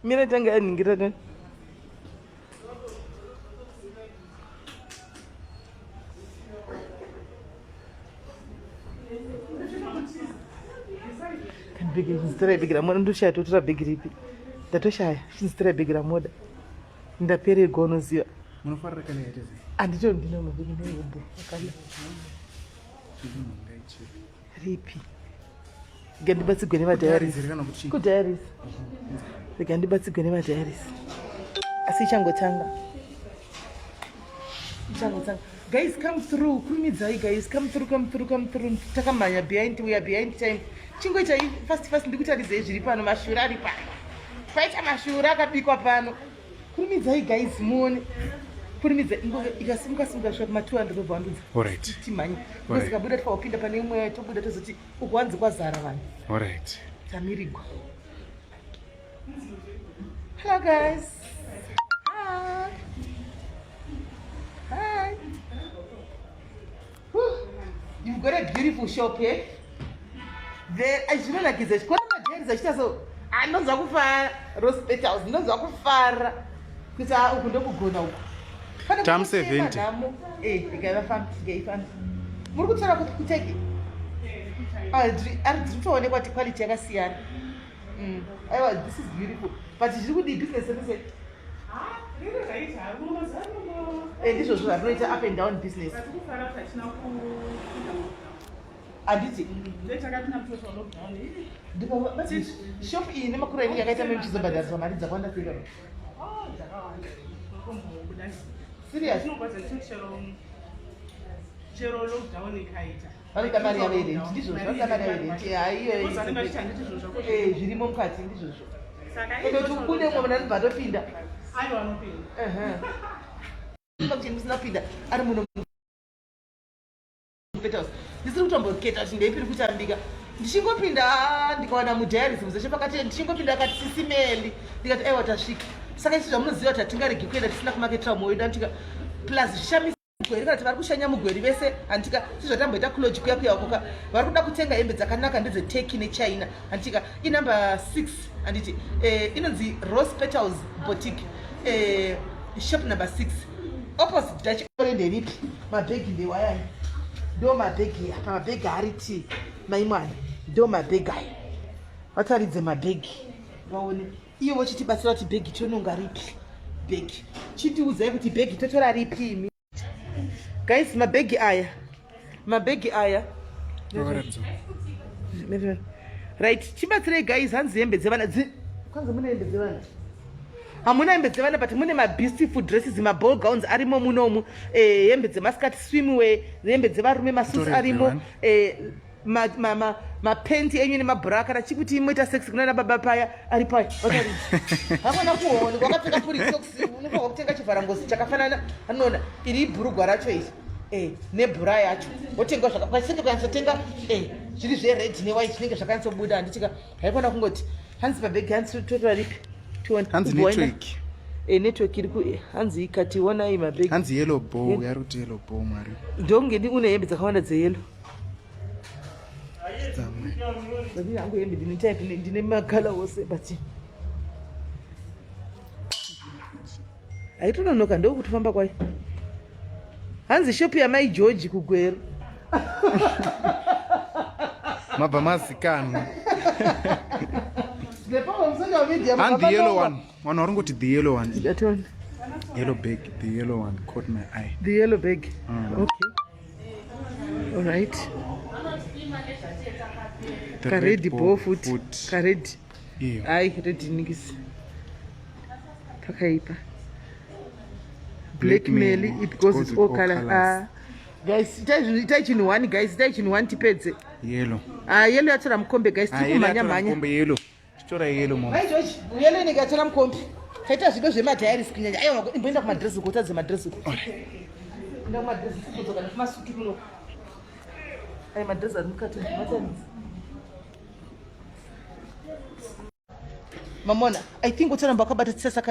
Mira tanga ningira dan. Kan bigi nstara bigira mo ndu sha to tra bigiri pi. Da to sha nstara bigira mo da. Nda pere gono zia. Muno farra kale yete. Andito ndino mo bigi ne yombo. Akala. Ripi. Gandi batsi gone ma diaries. Ku diaries. Gandi batsi gone ma diaries. Asi chango tanga. Chango tanga. Guys, come through. Kumidzai guys, come through. Takamanya behind, we are behind time. Chingo chai fast ndikutaridze zviri pano mashura ari pano. Paita mashura akabikwa pano. Kumidzai guys, muone. Kurimidza ikasimuka shot ma 200 rand. Alright. Timanya. Kusika buda twapinda pane imwe tobuda tozoti ukwanzi kwazara vanhu. Alright. Tamirigwa. Hello guys. Hi. Hi. You've got a beautiful shop here. There, I should like this. What am I doing? So, I know Zakufar, Rosebatals, no Zakufar. Because I opened up a good Tam 70. Eh, together fan, gay fan. Murukutara kuteki. I what quality I see. This is beautiful. But it's really business. This was a up and down business. Shop in Makurani, I got a membership of the Somalis. I want to figure serious? No, but Chero lockdown in Kaita. I think I'm married. This was not married. Jirimon cutting this was. I don't put them on another pinda. I don't know. Pinda. I don't know. This is what caters in the people who are bigger. Shingo pinda, the corner Mujeris, the Shapaka, Shingo pinda, SIS MELLY, they got a water chic. Saka chizomuziva kuti tingaregerera tisina kumaketera moyo antika plus shami Gweru kana vari kushanya mugweri vese antika sizvatamboita close kuya kuya koka vari kuda kutenga hembe dzakanaka ndedze Turkey neChina antika inumber 6 anditi inonzi Rosebatals boutique shop number 6 opposite Dutch orende ripi mabhegi ndewayani ndo mabhegi apa mabhegi ariti maimwana ndo mabhegi aya vataridze mabhegi vaone iyo vochitibatsira kuti bhegi tononga ripi bhegi chitiudzai kuti bhegi totora ripi imi guys mabhegi aya right chibatsirei guys hanzi hembe dzevana kwanza mune hembe dzevana hamuna hembe dzevana but mune mabeautiful dresses maball gowns arimo munomu hembe dzemaskati swimwear hembe dzevarume masusi arimo mapenti enyu nemabhura kana chikuti imoita sex kunana baba paya ari paya hakuna kuona wakapfeka puri socks unofanira kutenga chivharangozi chakafanana anoona iri bhurugwa racho iri nebhura yacho wotenga zvakapasenge kunyatsotenga zviri zvered newhite zvinenge zvakanyatsobuda handitika haikona kungoti hanzi pabhegi hanzi totora ripi hanzi network network iri hanzi ikati onai mabhegi hanzi yellow bow yari kuti yellow bow mwari ndonge une hembe dzakawanda dzeyelo hangu hembe ndine makala ose but haitononoka ndokutofamba kwayo hanzi shopi yamai George kuGweru mabva mazikanwa and the yellow one waringoti the yellow one yellow bag the yellow one caught my eye the yellow bag okay all right karedi ball foot karedi ai red nigis takaipa black melly it goes all color guys itai chinhu one guys itai chinhu one tipedze yellow yellow yatora mukombe guys tikumanya mukombe yellow tora yellow mama mai George yellow inenge yatora mukombe kaita zvido zvemadiaries kunyanya aiwa imboenda kumadress kutadze madress nda kumadress kudzoka nemasutu kuno ai madress ari mukati matanzi mamona I think utsaramba wakabata tsesa